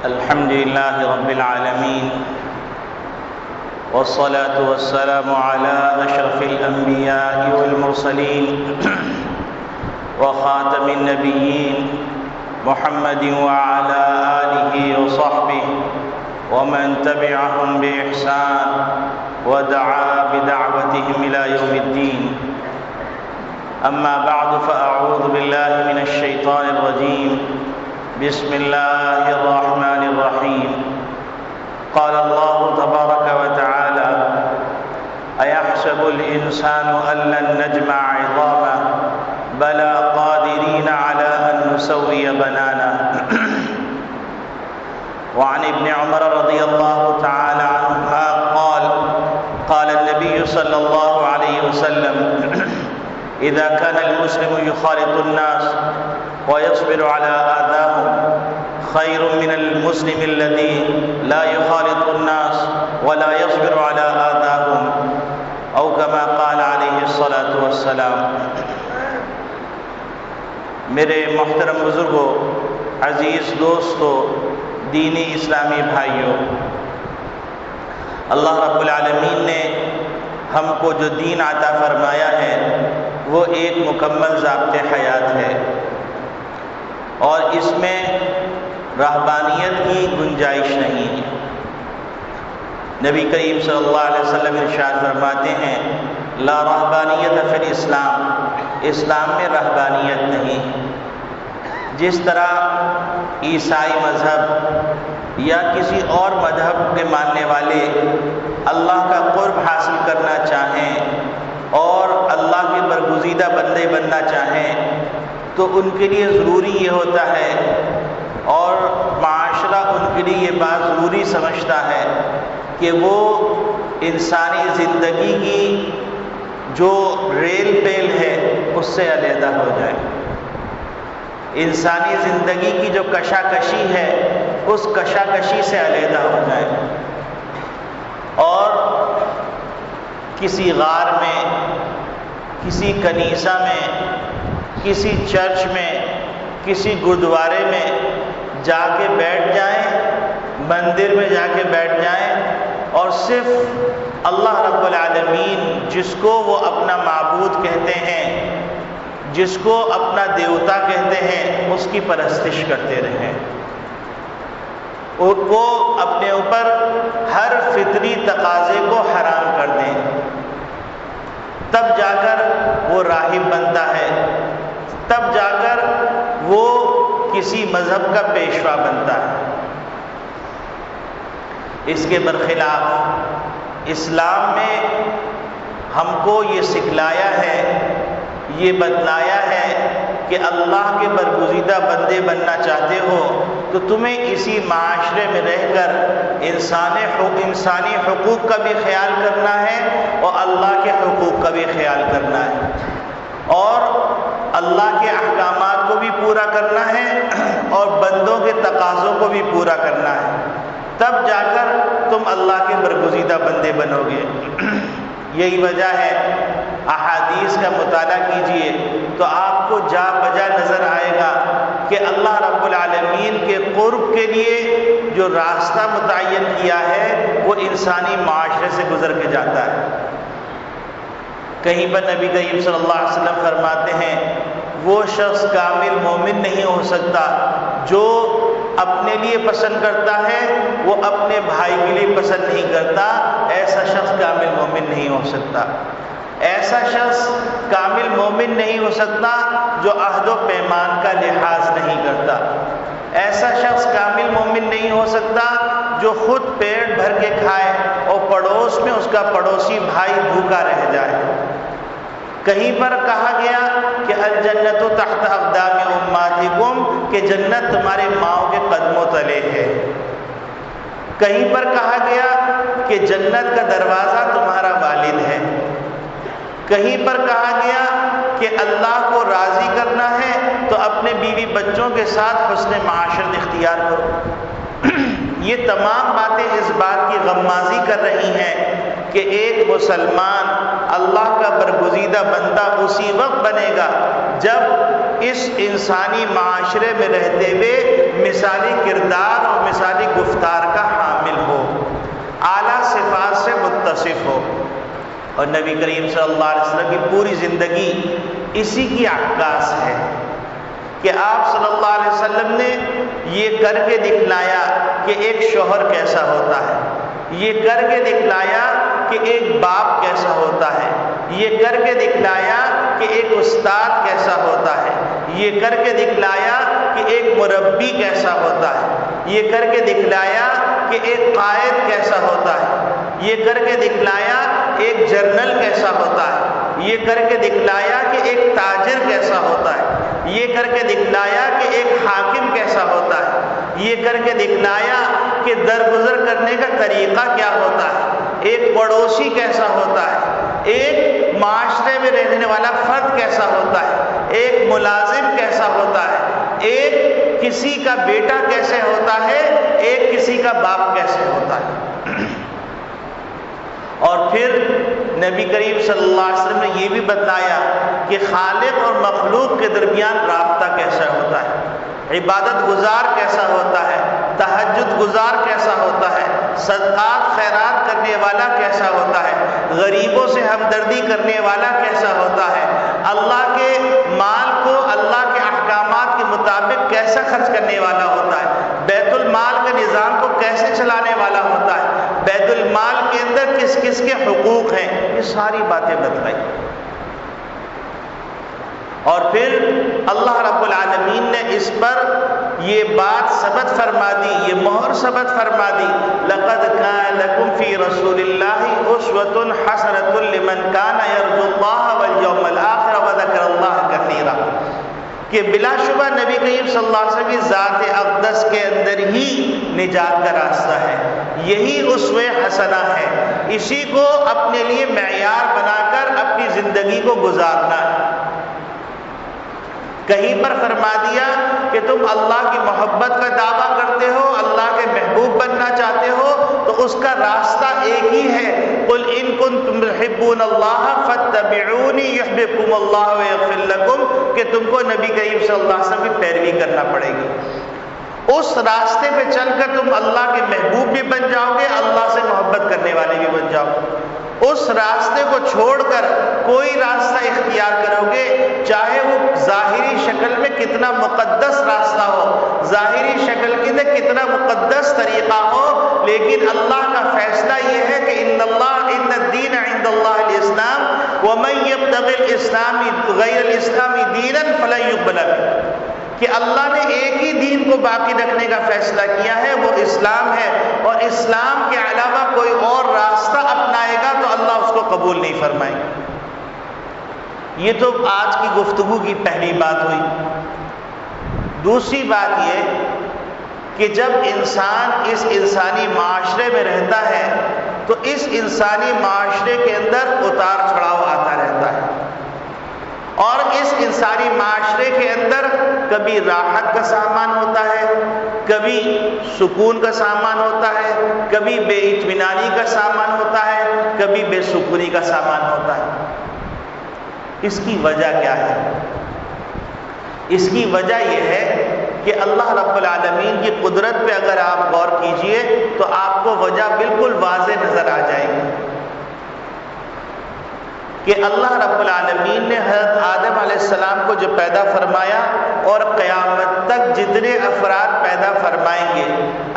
الحمد لله رب العالمين، والصلاة والسلام على أشرف الأنبياء والمرسلين وخاتم النبيين محمد وعلى آله وصحبه ومن تبعهم بإحسان ودعا بدعوتهم إلى يوم الدين. أما بعد، فأعوذ بالله من الشيطان الرجيم. بسم الله الرحمن الرحيم. قال الله تبارك وتعالى: أيحسب الإنسان أن لن نجمع عظامه بلى قادرين على أن نسوي بنانه. وعن ابن عمر رضي الله تعالى عنهما قال: قال النبي صلى الله عليه وسلم: إذا كان المسلم يخالط الناس ويصبر على آذاهم خير من المسلم الذي لا يخالط الناس ولا يصبر على آذاهم، أو كما قال عليه الصلاة والسلام. میرے محترم بزرگوں، عزیز دوستوں، دینی اسلامی بھائیوں، اللہ رب العالمین نے ہم کو جو دین عطا فرمایا ہے وہ ایک مکمل ضابط حیات ہے، اور اس میں رہبانیت کی گنجائش نہیں ہے. نبی کریم صلی اللہ علیہ وسلم ارشاد فرماتے ہیں: لا رہبانیت فی الاسلام، اسلام میں رہبانیت نہیں. جس طرح عیسائی مذہب یا کسی اور مذہب کے ماننے والے اللہ کا قرب حاصل کرنا چاہیں اور اللہ کے برگزیدہ بندے بننا چاہیں تو ان کے لیے ضروری یہ ہوتا ہے، اور معاشرہ ان کے لیے یہ بات ضروری سمجھتا ہے کہ وہ انسانی زندگی کی جو ریل پیل ہے اس سے علیحدہ ہو جائے. انسانی زندگی کی جو کشاکشی ہے اس کشاکشی سے علیحدہ ہو جائے، اور کسی غار میں، کسی کنیسہ میں، کسی چرچ میں، کسی گردوارے میں جا کے بیٹھ جائیں، مندر میں جا کے بیٹھ جائیں، اور صرف اللہ رب العالمین جس کو وہ اپنا معبود کہتے ہیں، جس کو اپنا دیوتا کہتے ہیں، اس کی پرستش کرتے رہیں. وہ اپنے اوپر ہر فطری تقاضے کو حرام کر دیں، تب جا کر وہ راہب بنتا ہے، تب جا کر وہ کسی مذہب کا پیشوا بنتا ہے. اس کے برخلاف اسلام میں ہم کو یہ سکھلایا ہے، یہ بتلایا ہے کہ اللہ کے برگزیدہ بندے بننا چاہتے ہو تو تمہیں اسی معاشرے میں رہ کر انسانی حقوق کا بھی خیال کرنا ہے اور اللہ کے حقوق کا بھی خیال کرنا ہے، اور اللہ کے احکامات کو بھی پورا کرنا ہے اور بندوں کے تقاضوں کو بھی پورا کرنا ہے. تب جا کر تم اللہ کے برگزیدہ بندے بنو گے. یہی وجہ ہے، احادیث کا مطالعہ کیجئے تو آپ کو جا بجا نظر آئے گا کہ اللہ رب العالمین کے قرب کے لیے جو راستہ متعین کیا ہے وہ انسانی معاشرے سے گزر کے جاتا ہے. کہیں پر نبی کریم صلی اللہ علیہ وسلم فرماتے ہیں: وہ شخص کامل مومن نہیں ہو سکتا جو اپنے لیے پسند کرتا ہے وہ اپنے بھائی کے لیے پسند نہیں کرتا. ایسا شخص کامل مومن نہیں ہو سکتا. ایسا شخص کامل مومن نہیں ہو سکتا جو عہد و پیمان کا لحاظ نہیں کرتا. ایسا شخص کامل مومن نہیں ہو سکتا جو خود پیٹ بھر کے کھائے اور پڑوس میں اس کا پڑوسی بھائی بھوکا رہ جائے. کہیں پر کہا گیا کہ الجنت تحت اقدام امہاتکم، کہ جنت تمہارے ماؤں کے قدموں تلے ہے. کہیں پر کہا گیا کہ جنت کا دروازہ تمہارا والد ہے. کہیں پر کہا گیا کہ اللہ کو راضی کرنا ہے تو اپنے بیوی بچوں کے ساتھ حسن معاشرت اختیار کرو. یہ تمام باتیں اس بات کی غمازی کر رہی ہیں کہ ایک مسلمان اللہ کا برگزیدہ بندہ اسی وقت بنے گا جب اس انسانی معاشرے میں رہتے ہوئے مثالی کردار اور مثالی گفتار کا حامل ہو، اعلیٰ صفات سے متصف ہو. اور نبی کریم صلی اللہ علیہ وسلم کی پوری زندگی اسی کی عکاس ہے کہ آپ صلی اللہ علیہ وسلم نے یہ کر کے دکھلایا کہ ایک شوہر کیسا ہوتا ہے، یہ کر کے دکھلایا کہ ایک باپ کیسا ہوتا ہے، یہ کر کے دکھلایا کہ ایک استاد کیسا ہوتا ہے، یہ کر کے دکھلایا کہ ایک مربی کیسا ہوتا ہے، یہ کر کے دکھلایا کہ ایک قائد کیسا ہوتا ہے، یہ کر کے دکھلایا ایک جنرل کیسا ہوتا ہے، یہ کر کے دکھلایا کہ ایک تاجر کیسا ہوتا ہے، یہ کر کے دکھلایا کہ ایک حاکم کیسا ہوتا ہے، یہ کر کے دکھلایا کہ درگزر کرنے کا طریقہ کیا ہوتا ہے، ایک پڑوسی کیسا ہوتا ہے، ایک معاشرے میں رہنے والا فرد کیسا ہوتا ہے، ایک ملازم کیسا ہوتا ہے، ایک کسی کا بیٹا کیسے ہوتا ہے، ایک کسی کا باپ کیسے ہوتا ہے. اور پھر نبی کریم صلی اللہ علیہ وسلم نے یہ بھی بتایا کہ خالق اور مخلوق کے درمیان رابطہ کیسا ہوتا ہے، عبادت گزار کیسا ہوتا ہے، تہجد گزار کیسا ہوتا ہے، صدقات خیرات کرنے والا کیسا ہوتا ہے، غریبوں سے ہمدردی کرنے والا کیسا ہوتا ہے، اللہ کے مال کو اللہ کے احکامات کے مطابق کیسا خرچ کرنے والا ہوتا ہے، بیت المال کے نظام کو کیسے چلانے والا ہوتا ہے، بیت المال کے اندر کس کس کے حقوق ہیں، یہ ساری باتیں بتلائی. اور پھر اللہ رب العالمین نے اس پر یہ بات ثبت فرما دی، یہ مہر ثبت فرما دی، لقد کان لکم فی رسول اللہ اسوۃ حسنۃ لمن کان یرجو اللہ والیوم الآخر وذکر اللہ کثیرا، کہ بلا شبہ نبی کریم صلی اللہ علیہ وسلم کی ذات اقدس کے اندر ہی نجات کا راستہ ہے، یہی اسوہ حسنہ ہے، اسی کو اپنے لیے معیار بنا کر اپنی زندگی کو گزارنا ہے. کہیں پر فرما دیا کہ تم اللہ کی محبت کا دعویٰ کرتے ہو، اللہ کے محبوب بننا چاہتے ہو، تو اس کا راستہ ایک ہی ہے، قل ان کنتم تحبون اللہ فاتبعونی یحببکم اللہ ویغفر لکم، کہ تم کو نبی کریم صلی اللہ علیہ وسلم کی پیروی کرنا پڑے گی. اس راستے پہ چل کر تم اللہ کے محبوب بھی بن جاؤ گے، اللہ سے محبت کرنے والے بھی بن جاؤ گے. اس راستے کو چھوڑ کر کوئی راستہ اختیار کرو گے، چاہے وہ ظاہری شکل میں کتنا مقدس راستہ ہو، ظاہری شکل کے اندر کتنا مقدس طریقہ ہو، لیکن اللہ کا فیصلہ یہ ہے کہ ان الدین عند اللہ الاسلام ومن یبتغی الاسلام غیر الاسلام دینا فلن یقبل منہ، کہ اللہ نے ایک ہی دین کو باقی رکھنے کا فیصلہ کیا ہے، وہ اسلام ہے، اور اسلام کے علاوہ کوئی اور راستہ اپنائے گا تو اللہ اس کو قبول نہیں فرمائے گا. یہ تو آج کی گفتگو کی پہلی بات ہوئی. دوسری بات یہ کہ جب انسان اس انسانی معاشرے میں رہتا ہے تو اس انسانی معاشرے کے اندر اتار چڑھاؤ آتا رہتا ہے، اور اس انسانی معاشرے کے اندر کبھی راحت کا سامان ہوتا ہے، کبھی سکون کا سامان ہوتا ہے، کبھی بے اطمینانی کا سامان ہوتا ہے، کبھی بے سکونی کا سامان ہوتا ہے. اس کی وجہ کیا ہے؟ اس کی وجہ یہ ہے کہ اللہ رب العالمین کی قدرت پہ اگر آپ غور کیجئے تو آپ کو وجہ بالکل واضح نظر آ جائے گی کہ اللہ رب العالمین نے حضرت آدم علیہ السلام کو جو پیدا فرمایا اور قیامت تک جتنے افراد پیدا فرمائیں گے،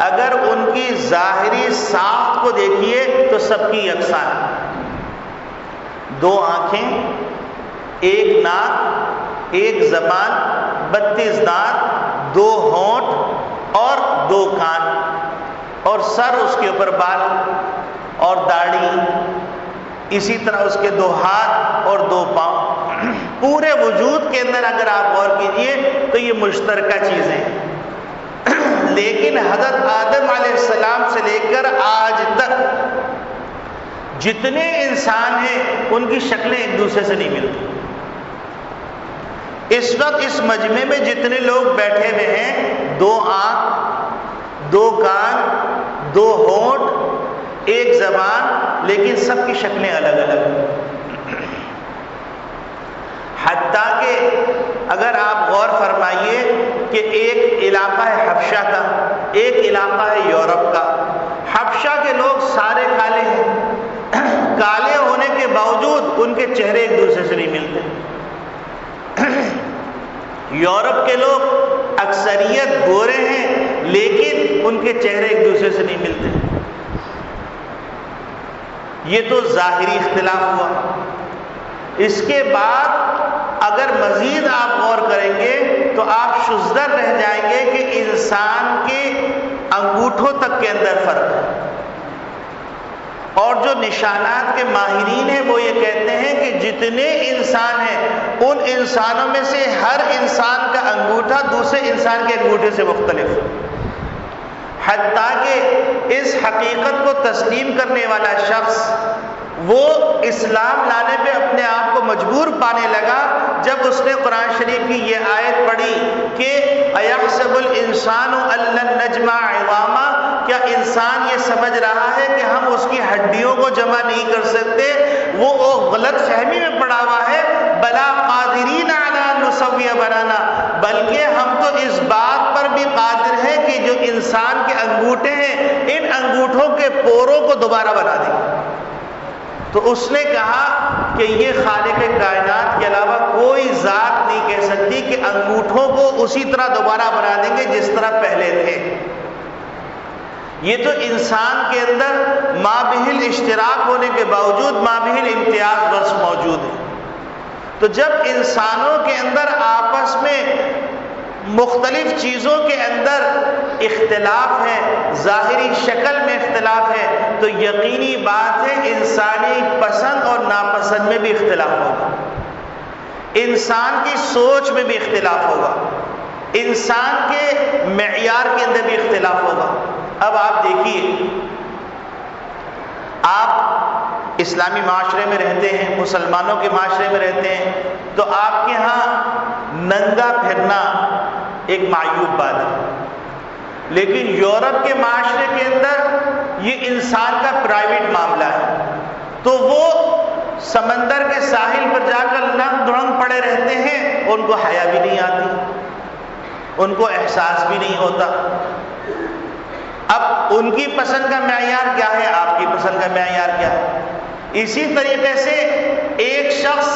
اگر ان کی ظاہری ساخت کو دیکھیے تو سب کی یکساں ہے. 2 آنکھیں، 1 ناک، 1 زبان، 32 دانت، 2 ہونٹ اور 2 کان، اور سر، اس کے اوپر بال اور داڑھی، اسی طرح اس کے 2 ہاتھ اور 2 پاؤں. پورے وجود کے اندر اگر آپ غور کیجئے تو یہ مشترکہ چیزیں ہیں، لیکن حضرت آدم علیہ السلام سے لے کر آج تک جتنے انسان ہیں ان کی شکلیں ایک دوسرے سے نہیں ملتی. اس وقت اس مجمع میں جتنے لوگ بیٹھے ہوئے ہیں، 2 آنکھ، 2 کان، 2 ہونٹ، 1 زبان، لیکن سب کی شکلیں الگ الگ. حتیٰ کہ اگر آپ غور فرمائیے کہ ایک علاقہ ہے حبشہ کا، ایک علاقہ ہے یورپ کا، حبشہ کے لوگ سارے کالے ہیں، کالے ہونے کے باوجود ان کے چہرے ایک دوسرے سے نہیں ملتے۔ یورپ کے لوگ اکثریت گورے ہیں لیکن ان کے چہرے ایک دوسرے سے نہیں ملتے۔ یہ تو ظاہری اختلاف ہوا۔ اس کے بعد اگر مزید آپ غور کریں گے تو آپ شزدر رہ جائیں گے کہ انسان کے انگوٹھوں تک کے اندر فرق ہے، اور جو نشانات کے ماہرین ہیں وہ یہ کہتے ہیں کہ جتنے انسان ہیں ان انسانوں میں سے ہر انسان کا انگوٹھا دوسرے انسان کے انگوٹھے سے مختلف ہے، حتیٰ کہ اس حقیقت کو تسلیم کرنے والا شخص وہ اسلام لانے پہ اپنے آپ کو مجبور پانے لگا جب اس نے قرآن شریف کی یہ آیت پڑھی کہ اَيَحْسَبُ الْإِنسَانُ أَن لَّن نَّجْمَعَ عِظَامَهُ، کیا انسان یہ سمجھ رہا ہے کہ ہم اس کی ہڈیوں کو جمع نہیں کر سکتے؟ وہ غلط فہمی میں پڑا ہوا ہے۔ بَلَا قَادِرِينَ عَلَىٰ أَن نُّسَوِّيَ بَنَانَهُ، بلکہ ہم تو اس بات پر بھی قادر ہیں کہ جو انسان کے انگوٹھے ہیں ان انگوٹھوں کے پوروں کو دوبارہ بنا دیں۔ تو اس نے کہا کہ یہ خالق کائنات کے علاوہ کوئی ذات نہیں کہہ سکتی کہ انگوٹھوں کو اسی طرح دوبارہ بنا دیں گے جس طرح پہلے تھے۔ یہ تو انسان کے اندر مابہل اشتراک ہونے کے باوجود مابہل امتیاز بس موجود ہے۔ تو جب انسانوں کے اندر آپس میں مختلف چیزوں کے اندر اختلاف ہے، ظاہری شکل میں اختلاف ہے، تو یقینی بات ہے انسانی پسند اور ناپسند میں بھی اختلاف ہوگا، انسان کی سوچ میں بھی اختلاف ہوگا، انسان کے معیار کے اندر بھی اختلاف ہوگا۔ اب آپ دیکھیے، آپ اسلامی معاشرے میں رہتے ہیں، مسلمانوں کے معاشرے میں رہتے ہیں، تو آپ کے ہاں ننگا پھرنا ایک معیوب بات ہے، لیکن یورپ کے معاشرے کے اندر یہ انسان کا پرائیویٹ معاملہ ہے، تو وہ سمندر کے ساحل پر جا کر لنگ دڑنگ پڑے رہتے ہیں، ان کو حیا بھی نہیں آتی، ان کو احساس بھی نہیں ہوتا۔ اب ان کی پسند کا معیار کیا ہے، آپ کی پسند کا معیار کیا ہے؟ اسی طریقے سے ایک شخص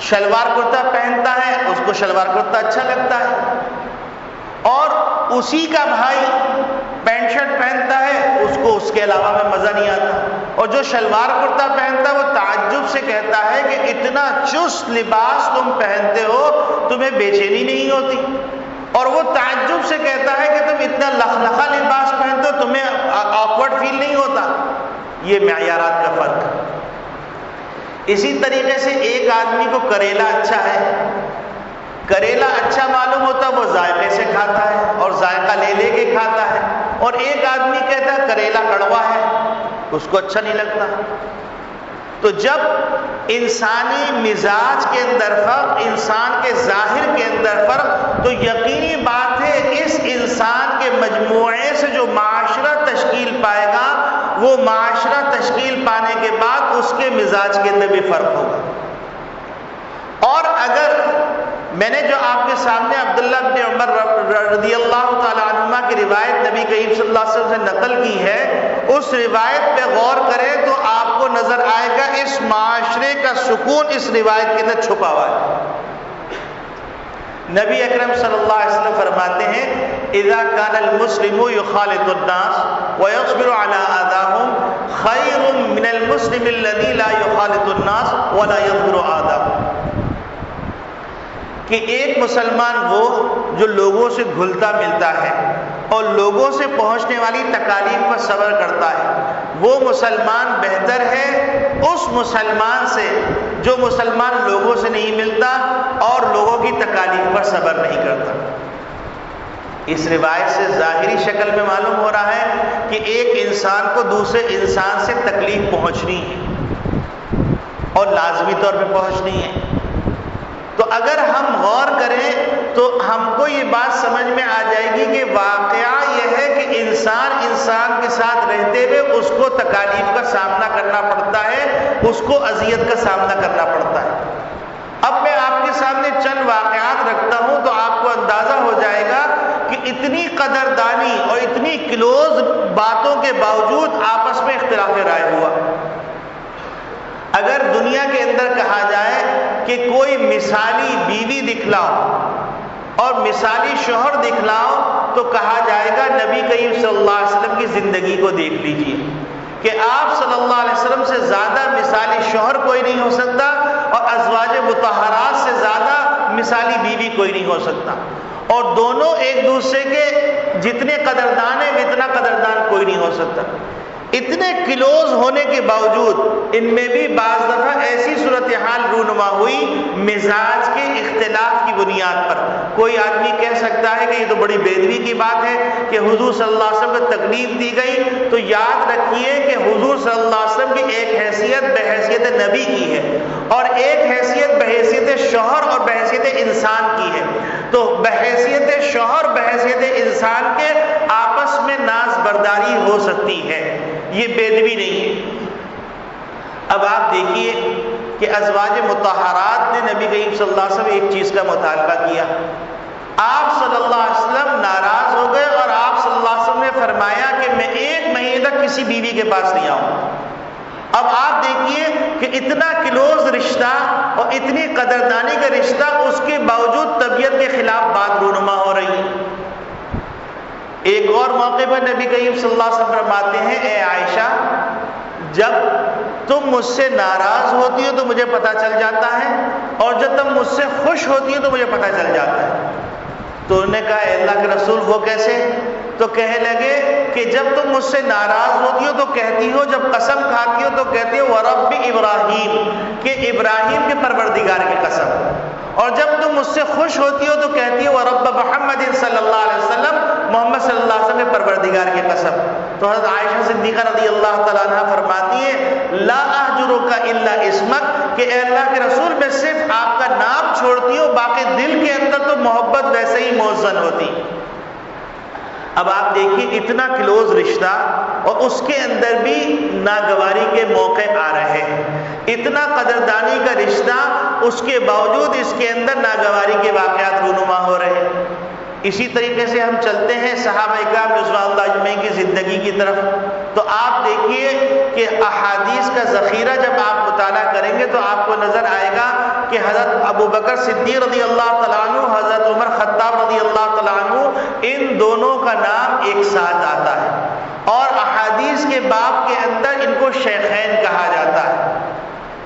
شلوار کرتا پہنتا ہے، اس کو شلوار کرتا اچھا لگتا ہے، اور اسی کا بھائی پینٹ شرٹ پہنتا ہے، اس کو اس کے علاوہ میں مزہ نہیں آتا، اور جو شلوار کرتا پہنتا ہے وہ تعجب سے کہتا ہے کہ اتنا چست لباس تم پہنتے ہو، تمہیں بے چینی نہیں ہوتی، اور وہ تعجب سے کہتا ہے کہ تم اتنا لخلخا لباس پہنتے ہو، تمہیں آکورڈ فیل نہیں ہوتا۔ یہ معیارات کا فرق ہے۔ اسی طریقے سے ایک آدمی کو کریلا اچھا ہے، کریلا اچھا معلوم ہوتا وہ ذائقے سے کھاتا ہے اور ذائقہ لے لے کے کھاتا ہے، اور ایک آدمی کہتا ہے کریلا کڑوا ہے، اس کو اچھا نہیں لگتا۔ تو جب انسانی مزاج کے اندر فرق، انسان کے ظاہر کے اندر فرق، تو یقینی بات ہے اس انسان کے مجموعے سے جو معاشرہ تشکیل پائے گا، وہ معاشرہ تشکیل پانے کے بعد اس کے مزاج کے اندر بھی فرق ہوگا۔ اور اگر میں نے جو آپ کے سامنے عبداللہ بن عمر رضی اللہ تعالی عنہما کی روایت نبی کریم صلی اللہ علیہ وسلم سے نقل کی ہے، اس روایت پہ غور کریں تو آپ کو نظر آئے گا اس معاشرے کا سکون اس روایت کے اندر چھپا ہوا ہے۔ نبی اکرم صلی اللہ علیہ وسلم فرماتے ہیں اذا كان المسلم يخالط الناس ويصبر على آذاهم خير من المسلم الذي لا يخالط الناس ولا يصبر آذاهم، کہ ایک مسلمان وہ جو لوگوں سے گھلتا ملتا ہے اور لوگوں سے پہنچنے والی تکالیف پر صبر کرتا ہے، وہ مسلمان بہتر ہے اس مسلمان سے جو مسلمان لوگوں سے نہیں ملتا اور لوگوں کی تکالیف پر صبر نہیں کرتا۔ اس روایت سے ظاہری شکل میں معلوم ہو رہا ہے کہ ایک انسان کو دوسرے انسان سے تکلیف پہنچنی ہے اور لازمی طور پہ پہنچنی ہے۔ تو اگر ہم غور کریں تو ہم کو یہ بات سمجھ میں آ جائے گی کہ واقعہ یہ ہے کہ انسان کے ساتھ رہتے ہوئے اس کو تکالیف کا سامنا کرنا پڑتا ہے، اس کو اذیت کا سامنا کرنا پڑتا ہے۔ اب میں آپ کے سامنے چند واقعات رکھتا ہوں تو آپ کو اندازہ ہو جائے گا کہ اتنی قدردانی اور اتنی کلوز باتوں کے باوجود آپس میں اختلاف رائے ہوا۔ اگر دنیا کے اندر کہا جائے کہ کوئی مثالی بیوی دکھلاؤ اور مثالی شوہر دکھلاؤ تو کہا جائے گا نبی کریم صلی اللہ علیہ وسلم کی زندگی کو دیکھ لیجئے کہ آپ صلی اللہ علیہ وسلم سے زیادہ مثالی شوہر کوئی نہیں ہو سکتا اور ازواج مطہرات سے زیادہ مثالی بیوی کوئی نہیں ہو سکتا، اور دونوں ایک دوسرے کے جتنے قدردان ہیں اتنا قدردان کوئی نہیں ہو سکتا۔ اتنے کلوز ہونے کے باوجود ان میں بھی بعض دفعہ ایسی صورتحال رونما ہوئی مزاج کے اختلاف کی بنیاد پر۔ کوئی آدمی کہہ سکتا ہے کہ یہ تو بڑی بے ادبی کی بات ہے کہ حضور صلی اللہ علیہ وسلم کو تکلیف دی گئی، تو یاد رکھیے کہ حضور صلی اللہ علیہ وسلم کی ایک حیثیت بحیثیت نبی کی ہے اور ایک حیثیت بحیثیت شوہر اور بحیثیت انسان کی ہے۔ تو بحیثیت شوہر بحیثیت انسان کے آپس میں ناز برداری ہو سکتی ہے، یہ بے ادبی نہیں ہے۔ اب آپ دیکھیے کہ ازواج مطہرات نے نبی کریم صلی اللہ علیہ وسلم ایک چیز کا مطالبہ کیا، آپ صلی اللہ علیہ وسلم ناراض ہو گئے اور آپ صلی اللہ علیہ وسلم نے فرمایا کہ میں 1 مہینے تک کسی بیوی کے پاس نہیں آؤں۔ اب آپ دیکھیے کہ اتنا کلوز رشتہ اور اتنی قدردانی کا رشتہ، اس کے باوجود طبیعت کے خلاف بات رونما ہو رہی ہے۔ ایک اور موقع پر نبی کریم صلی اللہ علیہ وسلم فرماتے ہیں، اے عائشہ، جب تم مجھ سے ناراض ہوتی ہو تو مجھے پتہ چل جاتا ہے اور جب تم مجھ سے خوش ہوتی ہو تو مجھے پتہ چل جاتا ہے۔ تو انہوں نے کہا اے اللہ کے رسول وہ کیسے؟ تو کہنے لگے کہ جب تم مجھ سے ناراض ہوتی ہو تو کہتی ہو، جب قسم کھاتی ہو تو کہتی ہو وَرَبِّ ابراہیم، کہ ابراہیم کے پروردگار کی قسم، اور جب تم مجھ سے خوش ہوتی ہو تو کہتی ہو وَرَبَّ محمد صلی اللہ علیہ وسلم، محمد صلی اللہ علیہ وسلم کے پروردگار کی قسم۔ تو حضرت عائشہ صدیقہ رضی اللہ تعالیٰ عنہ فرماتی ہے لا احجرک الا اسمک، کہ اے اللہ کے رسول میں صرف آپ کا نام چھوڑتی ہوں، باقی دل کے اندر تو محبت ویسے ہی موزن ہوتی۔ اب آپ دیکھیے اتنا کلوز رشتہ اور اس کے اندر بھی ناگواری کے موقع آ رہے ہیں، اتنا قدردانی کا رشتہ، اس کے باوجود اس کے اندر ناگواری کے واقعات رونما ہو رہے ہیں۔ اسی طریقے سے ہم چلتے ہیں صحابہ اکرام رضوان اللہ اجمعین کی زندگی کی طرف، تو آپ دیکھیے کہ احادیث کا ذخیرہ جب آپ مطالعہ کریں گے تو آپ کو نظر آئے گا کہ حضرت ابو بکر صدیق رضی اللہ تعالیٰ عنہ، حضرت عمر خطاب رضی اللہ تعالیٰ عنہ، ان دونوں کا نام ایک ساتھ آتا ہے اور احادیث کے باب کے اندر ان کو شیخین کہا جاتا ہے۔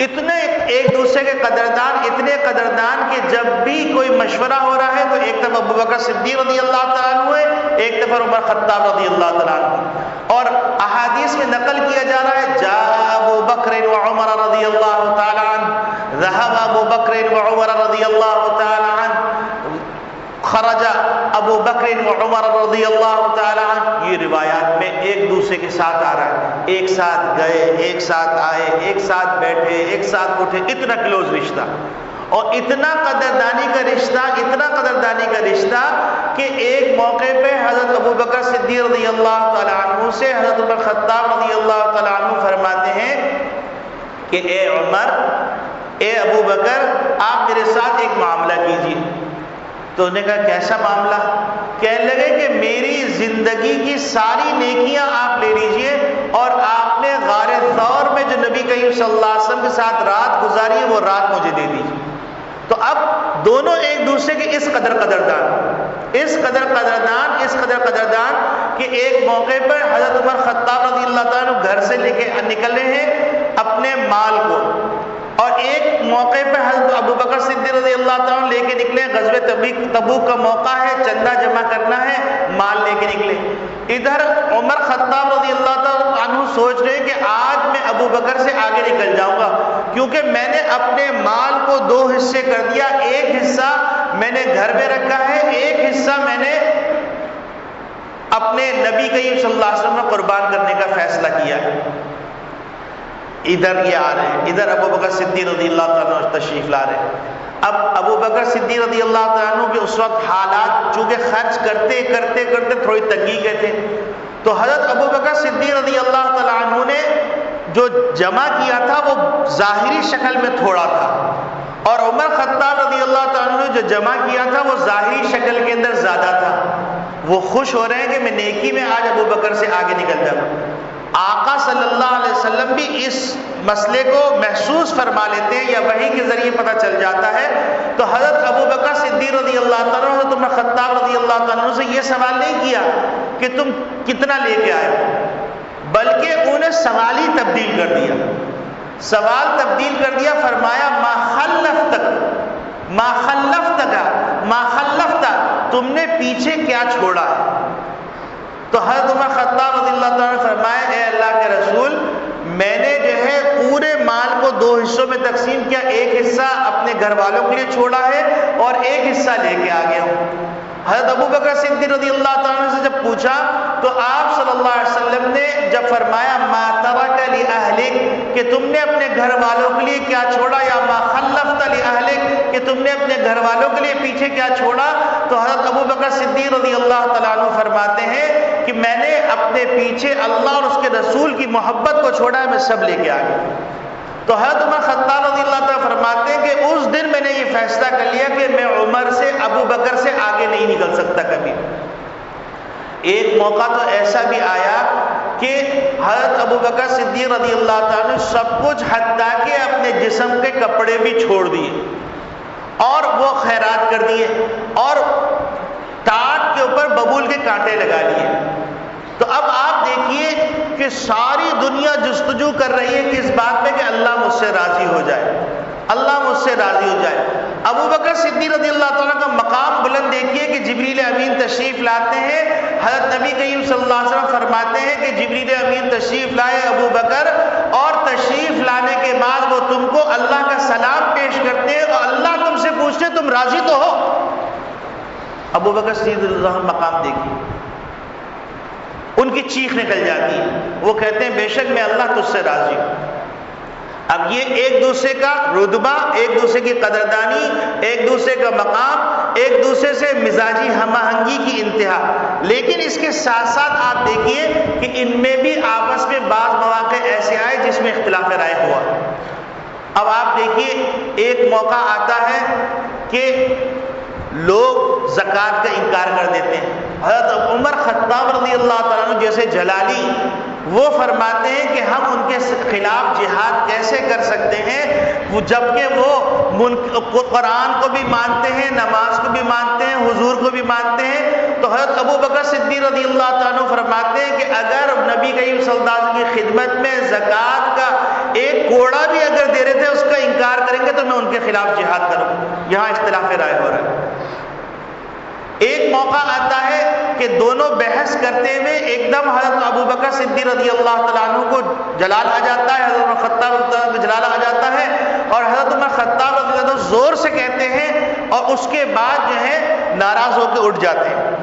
اتنے ایک دوسرے کے قدردان، اتنے قدردان کہ جب بھی کوئی مشورہ ہو رہا ہے تو ایک طرف ابو بکر صدیق رضی اللہ تعالیٰ عنہ ہے، ایک طرف عمر خطاب رضی اللہ تعالیٰ عنہ، اور احادیث میں نقل کیا جا رہا ہے جاء ابو بکر وعمر رضی اللہ تعالیٰ عنہ، ذهب ابو بکر وعمر رضی اللہ تعالیٰ عنہ، خرج ابو بکر وعمر رضی اللہ تعالیٰ عنہ۔ یہ روایات میں ایک دوسرے کے ساتھ آ رہا ہے، ایک ساتھ گئے، ایک ساتھ آئے، ایک ساتھ بیٹھے، ایک ساتھ اٹھے، اتنا کلوز رشتہ اور اتنا قدردانی کا رشتہ، اتنا قدردانی کا رشتہ کہ ایک موقع پہ حضرت ابو بکر صدیق رضی اللہ تعالیٰ عنہ سے حضرت عمر خطاب رضی اللہ تعالیٰ عنہ فرماتے ہیں کہ اے عمر، اے ابو بکر، آپ میرے ساتھ ایک معاملہ کیجیے۔ تو انہوں نے کہا کیسا معاملہ؟ کہنے لگے کہ میری زندگی کی ساری نیکیاں آپ لے لیجئے اور آپ نے غار ثور میں جو نبی کریم صلی اللہ علیہ وسلم کے ساتھ رات گزاری ہے وہ رات مجھے دے دیجیے۔ تو اب دونوں ایک دوسرے کے اس قدر قدردان کہ ایک موقع پر حضرت عمر خطاب رضی اللہ تعالیٰ عنہ گھر سے لے کے نکل رہے ہیں اپنے مال کو، اور ایک موقع پہ حضرت ابو بکر صدیق رضی اللہ تعالیٰ لے کے نکلے، غزوہ تبوک کا موقع ہے، چندہ جمع کرنا ہے، مال لے کے نکلے۔ ادھر عمر خطاب رضی اللہ تعالیٰ عنہ سوچ رہے کہ آج میں ابو بکر سے آگے نکل جاؤں گا، کیونکہ میں نے اپنے مال کو 2 حصے کر دیا، ایک حصہ میں نے گھر میں رکھا ہے، ایک حصہ میں نے اپنے نبی کریم صلی اللہ علیہ وسلم میں قربان کرنے کا فیصلہ کیا ہے۔ ادھر یہ آ رہے ہیں، ادھر ابو بکر صدیق رضی اللہ تعالیٰ عنہ تشریف لا رہے ہیں۔ اب ابو بکر صدیق رضی اللہ تعالیٰ عنہ کے اس وقت حالات چونکہ خرچ کرتے کرتے تھوڑی تنگی کے تھے، تو حضرت ابو بکر صدیق رضی اللہ تعالیٰ عنہ نے جو جمع کیا تھا وہ ظاہری شکل میں تھوڑا تھا، اور عمر خطاب رضی اللہ تعالیٰ عنہ نے جو جمع کیا تھا وہ ظاہری شکل کے اندر زیادہ تھا۔ وہ خوش ہو رہے ہیں کہ میں نیکی میں آج ابو بکر سے آگے نکل جاؤں۔ آقا صلی اللہ علیہ وسلم بھی اس مسئلے کو محسوس فرما لیتے ہیں یا وحی کے ذریعے پتہ چل جاتا ہے، تو حضرت ابو بکر صدیق رضی اللہ تعالیٰ عنہ، حضرت عمر خطاب رضی اللہ تعالیٰ عنہ سے یہ سوال نہیں کیا کہ تم کتنا لے کے آئے، بلکہ انہیں سوال ہی تبدیل کر دیا، سوال تبدیل کر دیا، فرمایا ما خلفت، تم نے پیچھے کیا چھوڑا ہے؟ تو حضرت عمر خطاب رضی اللہ تعالیٰ نے فرمایا اے اللہ کے رسول، میں نے جو ہے پورے مال کو 2 حصوں میں تقسیم کیا، ایک حصہ اپنے گھر والوں کے لیے چھوڑا ہے اور ایک حصہ لے کے آ گیا ہوں۔ حضرت ابو بکر صدیق رضی اللہ تعالیٰ سے جب پوچھا تو آپ صلی اللہ علیہ وسلم نے جب فرمایا ما ترک لأہلک، کہ تم نے اپنے گھر والوں کے لیے کیا چھوڑا، یا ما خلفت لأہلک، کہ تم نے اپنے گھر والوں کے لیے پیچھے کیا چھوڑا، تو حضرت ابو بکر صدیق رضی اللہ تعالیٰ عنہ فرماتے ہیں کہ میں نے اپنے پیچھے اللہ اور اس کے رسول کی محبت کو چھوڑا ہے، میں سب لے کے آ گیا۔ تو حضرت عمر خطاب رضی اللہ تعالیٰ فرماتے ہیں کہ اس دن میں نے یہ فیصلہ کر لیا کہ میں عمر سے، ابو بکر سے آگے نہیں نکل سکتا کبھی۔ ایک موقع تو ایسا بھی آیا کہ حضرت ابو بکر صدیق رضی اللہ تعالیٰ نے سب کچھ حتیٰ کہ اپنے جسم کے کپڑے بھی چھوڑ دیے اور وہ خیرات کر دیے اور ٹاٹ کے اوپر ببول کے کانٹے لگا لیے۔ تو اب آپ دیکھیے کہ ساری دنیا جستجو کر رہی ہے کہ اس بات میں کہ اللہ مجھ سے راضی ہو جائے، اللہ مجھ سے راضی ہو جائے۔ ابو بکر صدیق رضی اللہ تعالیٰ کا مقام بلند دیکھیے کہ جبریل امین تشریف لاتے ہیں، حضرت نبی کریم صلی اللہ علیہ وسلم فرماتے ہیں کہ جبریل امین تشریف لائے ابو بکر، اور تشریف لانے کے بعد وہ تم کو اللہ کا سلام پیش کرتے ہیں اور اللہ تم سے پوچھتے ہیں تم راضی تو ہو؟ ابو بکر صدیق رضی اللہ عنہ مقام دیکھیے، ان کی چیخ نکل جاتی ہے، وہ کہتے ہیں بے شک میں اللہ تجھ سے راضی ہوں۔ اب یہ ایک دوسرے کا رتبہ، ایک دوسرے کی قدردانی، ایک دوسرے کا مقام، ایک دوسرے سے مزاجی ہم آہنگی کی انتہا، لیکن اس کے ساتھ ساتھ آپ دیکھیے کہ ان میں بھی آپس میں بعض مواقع ایسے آئے جس میں اختلاف رائے ہوا۔ اب آپ دیکھیے ایک موقع آتا ہے کہ لوگ زکوٰۃ کا انکار کر دیتے ہیں، حضرت عمر خطاب رضی اللہ تعالیٰ عنہ جیسے جلالی وہ فرماتے ہیں کہ ہم ان کے خلاف جہاد کیسے کر سکتے ہیں، وہ جبکہ وہ قرآن کو بھی مانتے ہیں، نماز کو بھی مانتے ہیں، حضور کو بھی مانتے ہیں۔ تو حضرت ابو بکر صدیق رضی اللہ تعالیٰ عنہ فرماتے ہیں کہ اگر نبی کریم صلی اللہ علیہ وسلم کی خدمت میں زکوٰۃ کا ایک کوڑا بھی اگر دے رہے تھے اس کا انکار کریں گے تو میں ان کے خلاف جہاد کروں۔ یہاں اختلاف رائے ہو رہا ہے۔ ایک موقع آتا ہے کہ دونوں بحث کرتے ہوئے ایک دم حضرت ابو بکر صدیق رضی اللہ تعالیٰ عنہ کو جلال آ جاتا ہے، حضرت عمر خطاب رضی اللہ عنہ کو جلال آ جاتا ہے، اور حضرت عمر خطاب رضی اللہ عنہ زور سے کہتے ہیں اور اس کے بعد جو ہے ناراض ہو کے اٹھ جاتے ہیں۔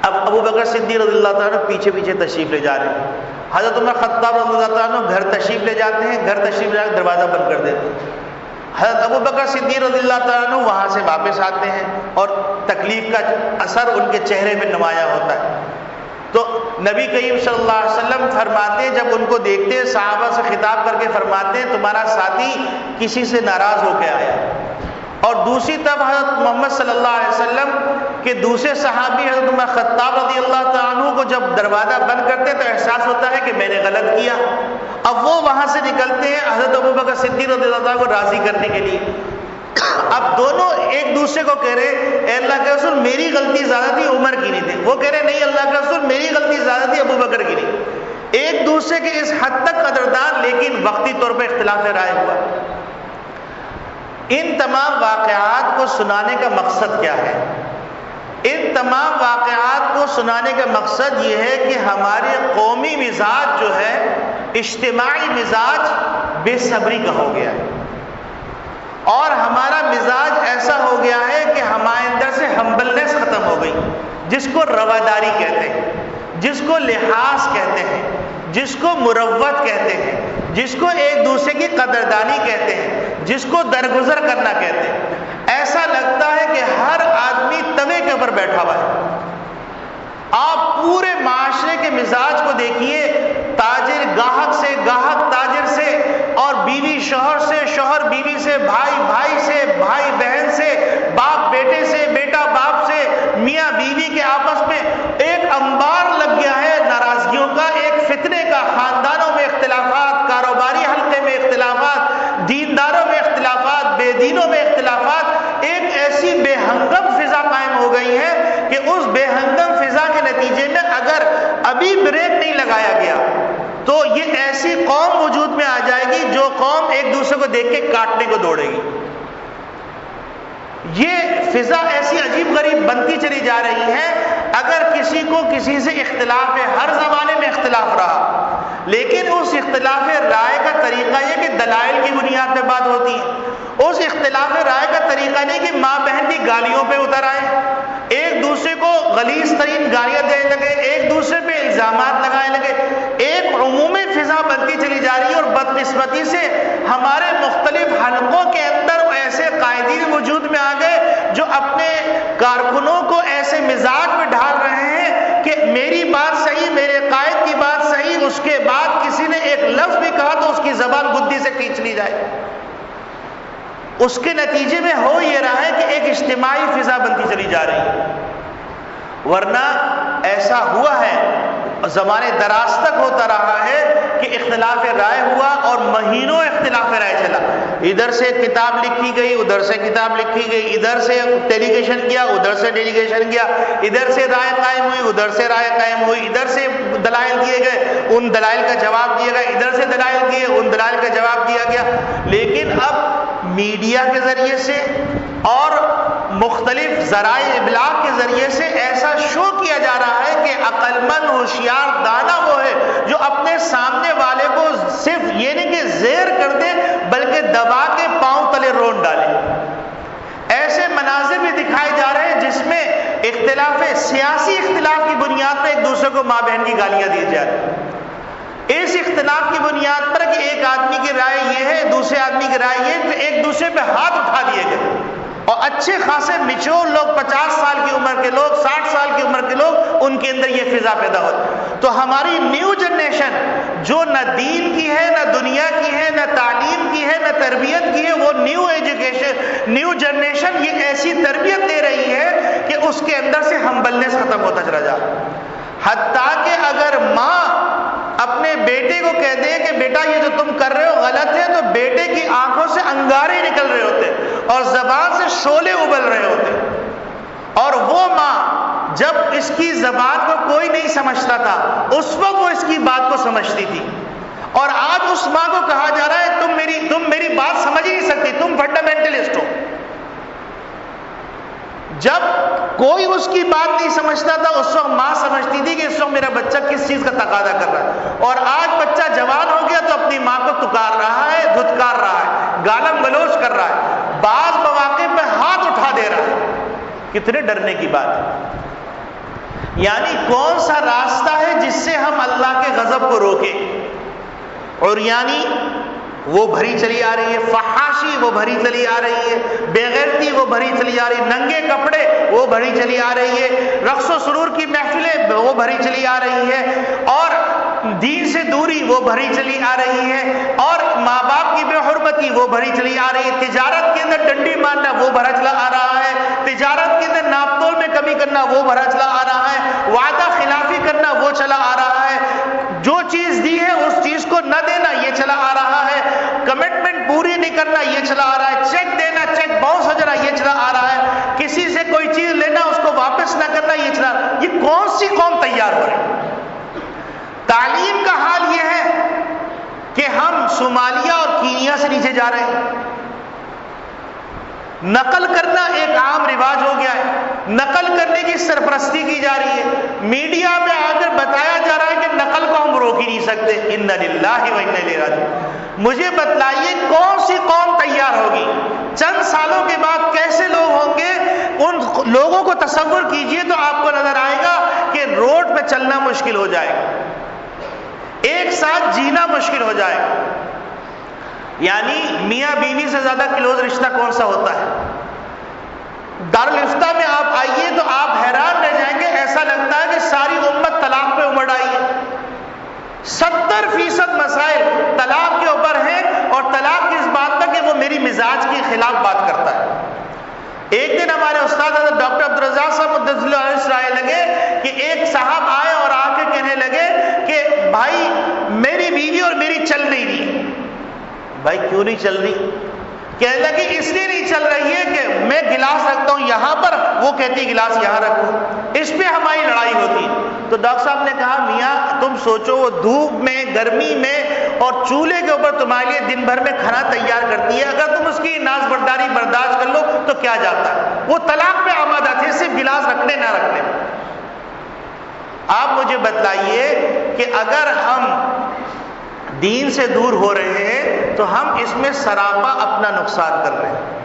اب ابو بکر صدیق رضی اللہ تعالیٰ عنہ پیچھے پیچھے تشریف لے جا رہے ہیں، حضرت عمر خطاب رضی اللہ تعالیٰ عنہ گھر تشریف لے جاتے ہیں، گھر تشریف لے جا کے دروازہ بند کر دیتے ہیں۔ حضرت ابو بکر صدیق رضی اللہ تعالیٰ عنہ وہاں سے واپس آتے ہیں اور تکلیف کا اثر ان کے چہرے پہ نمایاں ہوتا ہے۔ تو نبی کریم صلی اللہ علیہ وسلم فرماتے ہیں، جب ان کو دیکھتے ہیں صحابہ سے خطاب کر کے فرماتے ہیں تمہارا ساتھی کسی سے ناراض ہو کے آیا۔ اور دوسری طرف حضرت محمد صلی اللہ علیہ وسلم کے دوسرے صحابی حضرت عمر خطاب رضی اللہ تعالیٰ عنہ کو جب دروازہ بند کرتے تو احساس ہوتا ہے کہ میں نے غلط کیا۔ اب وہ وہاں سے نکلتے ہیں حضرت ابو بکر صدیق رضی اللہ عنہ کو راضی کرنے کے لیے۔ اب دونوں ایک دوسرے کو کہہ رہے اے اللہ کے رسول میری غلطی زیادہ تھی، عمر کی نہیں تھی۔ وہ کہہ رہے نہیں اللہ کے رسول میری غلطی زیادہ تھی، ابو بکر کی نہیں۔ ایک دوسرے کے اس حد تک قدردان، لیکن وقتی طور پہ اختلاف رائے ہوا۔ ان تمام واقعات کو سنانے کا مقصد کیا ہے؟ ان تمام واقعات کو سنانے کا مقصد یہ ہے کہ ہمارے قومی مزاج جو ہے، اجتماعی مزاج بے صبری کا ہو گیا ہے، اور ہمارا مزاج ایسا ہو گیا ہے کہ ہمارے اندر سے ہمبلنس ختم ہو گئی، جس کو رواداری کہتے ہیں، جس کو لحاظ کہتے ہیں، جس کو مروت کہتے ہیں، جس کو ایک دوسرے کی قدردانی کہتے ہیں، جس کو درگزر کرنا کہتے ہیں۔ ایسا لگتا ہے کہ ہر آدمی توے کے اوپر بیٹھا ہوا ہے۔ آپ پورے معاشرے کے مزاج کو دیکھیے، تاجر گاہک سے، گاہک تاجر سے، اور بیوی شوہر سے، شوہر بیوی سے، بھائی بھائی سے، بھائی بہن سے، باپ بیٹے سے، بیٹا باپ سے، میاں بیوی کے آپس ایک انبار لگ گیا ہے ناراضگیوں کا، ایک فتنے کا، خاندانوں میں اختلافات، کاروباری حلقے میں اختلافات، دینداروں میں اختلافات، بے دینوں میں اختلافات، ایک ایسی بے ہنگم فضا قائم ہو گئی ہے کہ اس بے ہنگم فضا کے نتیجے میں اگر ابھی بریک نہیں لگایا گیا تو یہ ایسی قوم وجود میں آ جائے گی جو قوم ایک دوسرے کو دیکھ کے کاٹنے کو دوڑے گی۔ یہ فضا ایسی عجیب غریب بنتی چلی جا رہی ہے۔ اگر کسی کو کسی سے اختلاف ہے، ہر زمانے میں اختلاف رہا، لیکن اس اختلاف رائے کا طریقہ یہ کہ دلائل کی بنیاد پہ بات ہوتی ہے۔ اس اختلاف رائے کا طریقہ نہیں کہ ماں بہن کی گالیوں پہ اتر آئے، ایک دوسرے کو غلیظ ترین گالیاں دینے لگے، ایک دوسرے پہ الزامات لگانے لگے، ایک عمومی فضا بنتی چلی جا رہی ہے۔ اور بدقسمتی سے ہمارے مختلف حلقوں کے اندر ایسے قائدین وجود میں آ گئے جو اپنے کارکنوں کو ایسے مزاج میں ڈھال رہے ہیں کہ میری بات صحیح، میرے قائد کی بات صحیح، اس کے بعد کسی نے ایک لفظ بھی کہا تو اس کی زبان گدی سے کھینچ لی جائے۔ اس کے نتیجے میں ہو یہ رہا ہے کہ ایک اجتماعی فضا بنتی چلی جا رہی ہے، ورنہ ایسا ہوا ہے، زمانے دراز تک ہوتا رہا ہے کہ اختلاف رائے ہوا اور مہینوں اختلاف رائے چلا، ادھر سے کتاب لکھی گئی، ادھر سے کتاب لکھی گئی، ادھر سے ڈیلیگیشن کیا، ادھر سے ڈیلیگیشن کیا، ادھر سے رائے قائم ہوئی، ادھر سے رائے قائم ہوئی، ادھر سے دلائل دیے گئے، ان دلائل کا جواب دیا گیا، ادھر سے دلائل دیے، ان دلائل کا جواب دیا گیا۔ لیکن اب میڈیا کے ذریعے سے اور مختلف ذرائع ابلاغ کے ذریعے سے ایسا شو کیا جا رہا ہے کہ عقل مند، ہوشیار، دانا وہ ہے جو اپنے سامنے والے کو صرف یہ نہیں کہ زیر کر دے بلکہ دبا کے پاؤں تلے رون ڈالے۔ ایسے مناظر بھی دکھائے جا رہے ہیں جس میں سیاسی اختلاف کی بنیاد پر ایک دوسرے کو ماں بہن کی گالیاں دی جا رہی ہیں، اس اختلاف کی بنیاد پر کہ ایک آدمی کی رائے یہ ہے، دوسرے آدمی کی رائے یہ ہے، تو ایک دوسرے پہ ہاتھ اٹھا دیے گئے۔ اور اچھے خاصے میچور لوگ، 50 سال کی عمر کے لوگ، 60 سال کی عمر کے لوگ، ان کے اندر یہ فضا پیدا ہوتی۔ تو ہماری نیو جنریشن جو نہ دین کی ہے، نہ دنیا کی ہے، نہ تعلیم کی ہے، نہ تربیت کی ہے، وہ نیو جنریشن یہ ایسی تربیت دے رہی ہے کہ اس کے اندر سے ہمبلنس ختم ہوتا چلا جا رہا ہے۔ حتیٰ کہ اگر ماں اپنے بیٹے کو کہہ دے کہ بیٹا یہ جو تم کر رہے ہو غلط ہے، تو بیٹے کی آنکھوں سے انگارے نکل رہے ہوتے اور زبان سے شعلے ابل رہے ہوتے۔ اور وہ ماں جب اس کی زبان کو کوئی نہیں سمجھتا تھا، اس وقت وہ اس کی بات کو سمجھتی تھی، اور آج اس ماں کو کہا جا رہا ہے تم میری بات سمجھ ہی نہیں سکتی، تم فنڈامنٹلسٹ ہو۔ جب کوئی اس کی بات نہیں سمجھتا تھا اس وقت ماں سمجھتی تھی کہ اس وقت میرا بچہ کس چیز کا تقاضا کر رہا ہے، اور آج بچہ جوان ہو گیا تو اپنی ماں کو تکار رہا ہے، دھتکار رہا ہے، گالم گلوچ کر رہا ہے، بعض مواقع پہ ہاتھ اٹھا دے رہا ہے۔ کتنے ڈرنے کی بات ہے۔ یعنی کون سا راستہ ہے جس سے ہم اللہ کے غضب کو روکیں؟ اور یعنی وہ بھری چلی آ رہی ہے، فحاشی وہ بھری چلی آ رہی ہے، بے غیرتی وہ بھری چلی آ رہی ہے، ننگے کپڑے وہ بھری چلی آ رہی ہے، رقص و سرور کی محفلیں وہ بھری چلی آ رہی ہے، اور دین سے دوری وہ بھری چلی آ رہی ہے، اور ماں باپ کی بے حرمتی وہ بھری چلی آ رہی ہے، تجارت کے اندر ڈنڈی مارنا وہ بھرا چلا آ رہا ہے، تجارت کے اندر ناپ تول میں کمی کرنا وہ بھرا چلا آ رہا ہے، وعدہ خلافی کرنا وہ چلا آ رہا ہے، جو چیز دی ہے اس چیز کو نہ دینا یہ چلا آ رہا ہے، کمٹمنٹ پوری نہیں کرنا یہ چلا آ رہا ہے، چیک دینا چیک باؤنس ہو جانا یہ چلا آ رہا ہے، کسی سے کوئی چیز لینا اس کو واپس نہ کرنا یہ چلا۔ یہ کون سی قوم تیار ہو رہی ہے؟ تعلیم کا حال یہ ہے کہ ہم صومالیہ اور کینیا سے نیچے جا رہے ہیں۔ نقل کرنا ایک عام رواج ہو گیا ہے، نقل کرنے کی سرپرستی کی جا رہی ہے، میڈیا میں آ کر بتایا جا رہا ہے کہ نقل کو ہم روک ہی نہیں سکتے۔ انا للہ و انا الیہ راجعون۔ مجھے بتلائیے کون سی قوم تیار ہوگی؟ چند سالوں کے بعد کیسے لوگ ہوں گے؟ ان لوگوں کو تصور کیجئے تو آپ کو نظر آئے گا کہ روڈ پہ چلنا مشکل ہو جائے گا، ایک ساتھ جینا مشکل ہو جائے گا۔ یعنی میاں بیوی سے زیادہ کلوز رشتہ کون سا ہوتا ہے؟ دارالفتہ میں آپ آئیے تو آپ حیران رہ جائیں گے، ایسا لگتا ہے کہ ساری امت طلاق پہ امڑ آئی ہے۔ 70% مسائل طلاق کے اوپر ہیں، اور طلاق کی اس بات پر کہ وہ میری مزاج کے خلاف بات کرتا ہے۔ ایک دن ہمارے استاد حضرت ڈاکٹر عبدالرزاق صاحب مدثر اللہ علیہ رائے لگے کہ ایک صاحب آئے اور آ کے کہنے لگے کہ بھائی میری بیوی اور میری چل نہیں رہی. بھائی کیوں نہیں چل رہی؟ کہنے لگی اس لیے نہیں چل رہی ہے کہ میں گلاس رکھتا ہوں یہاں پر، وہ کہتی گلاس یہاں رکھو، اس پہ ہماری لڑائی ہوتی. تو ڈاکٹر صاحب نے کہا میاں تم سوچو، وہ دھوپ میں، گرمی میں اور چولہے کے اوپر تمہارے لیے دن بھر میں کھانا تیار کرتی ہے، اگر تم اس کی ناز برداری برداشت کر لو تو کیا جاتا ہے؟ وہ طلاق پہ آمادہ تھے صرف گلاس رکھنے نہ رکھنے. آپ مجھے بتلائیے کہ اگر ہم دین سے دور ہو رہے ہیں تو ہم اس میں سراپا اپنا نقصان کر رہے ہیں.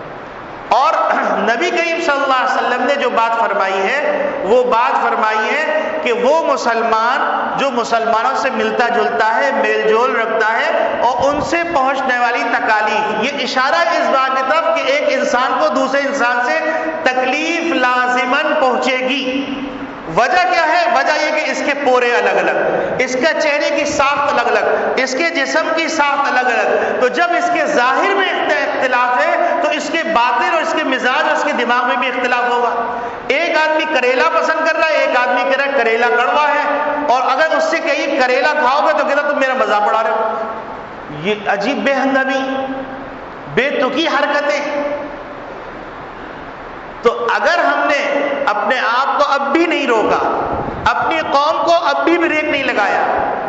اور نبی کریم صلی اللہ علیہ وسلم نے جو بات فرمائی ہے وہ بات فرمائی ہے کہ وہ مسلمان جو مسلمانوں سے ملتا جلتا ہے، میل جول رکھتا ہے اور ان سے پہنچنے والی تکالیف، یہ اشارہ اس بات کی طرف کہ ایک انسان کو دوسرے انسان سے تکلیف لازماً پہنچے گی. وجہ کیا ہے؟ وجہ یہ کہ اس کے پورے الگ الگ، اس کے چہرے کی ساخت الگ الگ، اس کے جسم کی ساخت الگ الگ. تو جب اس کے ظاہر میں اختلاف ہے تو اس کے باطن اور اس کے مزاج اور اس کے دماغ میں بھی اختلاف ہوگا. ایک آدمی کریلا پسند کر رہا ہے، ایک آدمی کہہ رہا ہے کریلا کڑوا ہے، اور اگر اس سے کہیں کریلا کھاؤ گے تو کہتا تم میرا مذاق اڑا رہے ہو. یہ عجیب بے ہنگمی، بے تکی حرکتیں. تو اگر ہم نے اپنے آپ کو اب بھی نہیں روکا، اپنی قوم کو اب بھی بریک نہیں لگایا،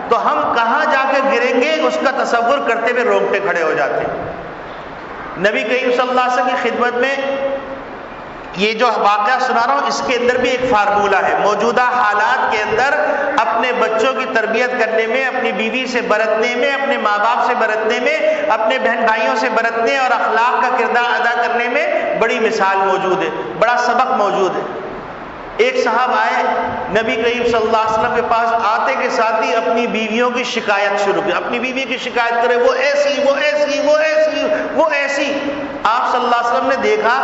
تو ہم کہاں جا کے گریں گے اس کا تصور کرتے ہوئے رونگٹے کھڑے ہو جاتے ہیں. نبی کریم صلی اللہ علیہ وسلم کی خدمت میں یہ جو واقعہ سنا رہا ہوں اس کے اندر بھی ایک فارمولہ ہے. موجودہ حالات کے اندر اپنے بچوں کی تربیت کرنے میں، اپنی بیوی سے برتنے میں، اپنے ماں باپ سے برتنے میں، اپنے بہن بھائیوں سے برتنے اور اخلاق کا کردار ادا کرنے میں بڑی مثال موجود ہے، بڑا سبق موجود ہے. ایک صاحب آئے نبی کریم صلی اللہ علیہ وسلم کے پاس، آتے کے ساتھ ہی اپنی بیویوں کی شکایت شروع کی، اپنی بیوی کی شکایت کرے، وہ ایسی وہ ایسی وہ ایسی وہ ایسی. آپ صلی اللہ علیہ وسلم نے دیکھا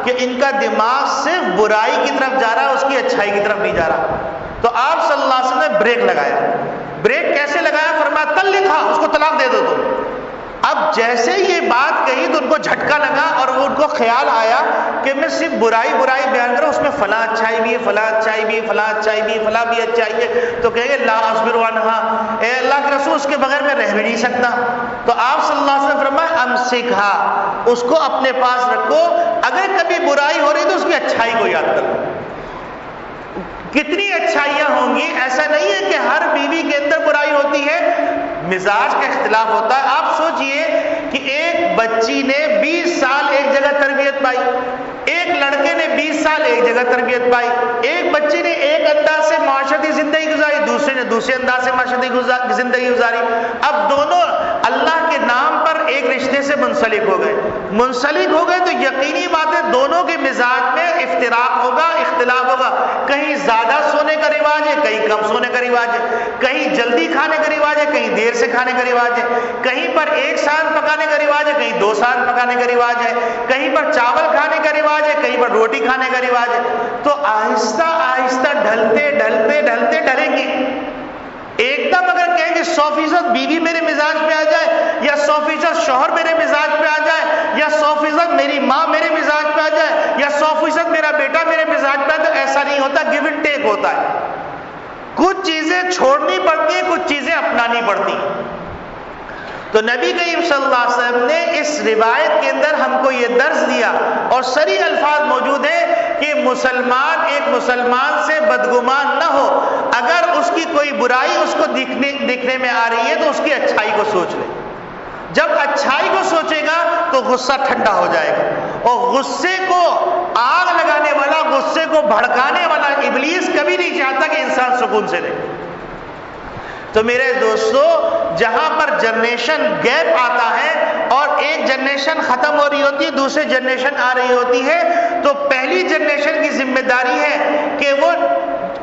کہ ان کا دماغ صرف برائی کی طرف جا رہا ہے، اس کی اچھائی کی طرف نہیں جا رہا. تو آپ صلی اللہ علیہ وسلم نے بریک لگایا. بریک کیسے لگایا؟ فرمایا تل لکھا، اس کو طلاق دے دو تم. اب جیسے یہ بات کہی تو ان کو جھٹکا لگا اور ان کو خیال آیا کہ میں صرف برائی بیان کروں، اس میں فلاں اچھائی بھی ہے، فلاں اچھائی بھی ہے، فلاں اچھائی بھی ہے، فلاں بھی اچھائی ہے. تو کہیں گے لا اصبر عنہا، اے اللہ کے رسول اس کے بغیر میں رہ بھی نہیں سکتا. تو آپ صلی اللہ علیہ وسلم فرمایا امسکھا، اس کو اپنے پاس رکھو، اگر کبھی برائی ہو رہی تو اس کی اچھائی کو یاد کرو. کتنی اچھائیاں ہوں گی. ایسا نہیں ہے کہ ہر بیوی کے اندر برائی ہوتی ہے، مزاج کا اختلاف ہوتا ہے. آپ سوچئے کہ ایک بچی نے 20 سال ایک جگہ تربیت پائی، ایک لڑکے نے 20 سال ایک جگہ تربیت پائی. ایک بچی نے ایک انداز سے معاشرتی زندگی گزاری، دوسرے نے دوسرے انداز سے معاشرتی زندگی گزاری. اب دونوں اللہ کے نام پر ایک رشتے سے منسلک ہو گئے تو یقینی بات ہے دونوں کے مزاج میں افتراق ہوگا، اختلاف ہوگا. کہیں زیادہ سونے کا رواج ہے، کہیں کم سونے کا رواج ہے، کہیں جلدی کھانے کا رواج ہے، کہیں دیر سے کھانے کا رواج ہے، کہیں پر 1 سال پکانے کا رواج ہے، کہیں 2 سال پکانے کا رواج ہے، کہیں پر چاول کھانے کا رواج ہے، کہیں پر روٹی کھانے کا رواج ہے. تو آہستہ آہستہ ڈھلتے ڈھلیں گے. ایک دم اگر کہیں کہ 100% بیوی میرے مزاج پہ آ جائے، یا 100% شوہر میرے مزاج پہ آ جائے، یا 100% میری ماں میرے مزاج پہ آ جائے، یا 100% میرا بیٹا میرے مزاج پہ آ جائے، ایسا نہیں ہوتا. گیو اینڈ ٹیک ہوتا ہے. کچھ چیزیں چھوڑنی پڑتی ہیں، کچھ چیزیں اپنانی پڑتی ہیں. تو نبی کریم صلی اللہ علیہ وسلم نے اس روایت کے اندر ہم کو یہ درس دیا، اور صریح الفاظ موجود ہے کہ مسلمان ایک مسلمان سے بدگمان نہ ہو. اگر اس کی کوئی برائی اس کو دکھنے میں آ رہی ہے تو اس کی اچھائی کو سوچ لے. جب اچھائی کو سوچے گا تو غصہ ٹھنڈا ہو جائے گا. اور غصے کو آگ لگانے والا، غصے کو بھڑکانے والا ابلیس کبھی نہیں چاہتا کہ انسان سکون سے رہے. تو میرے دوستو، جہاں پر جنریشن گیپ آتا ہے اور ایک جنریشن ختم ہو رہی ہوتی ہے، دوسری جنریشن آ رہی ہوتی ہے، تو پہلی جنریشن کی ذمہ داری ہے کہ وہ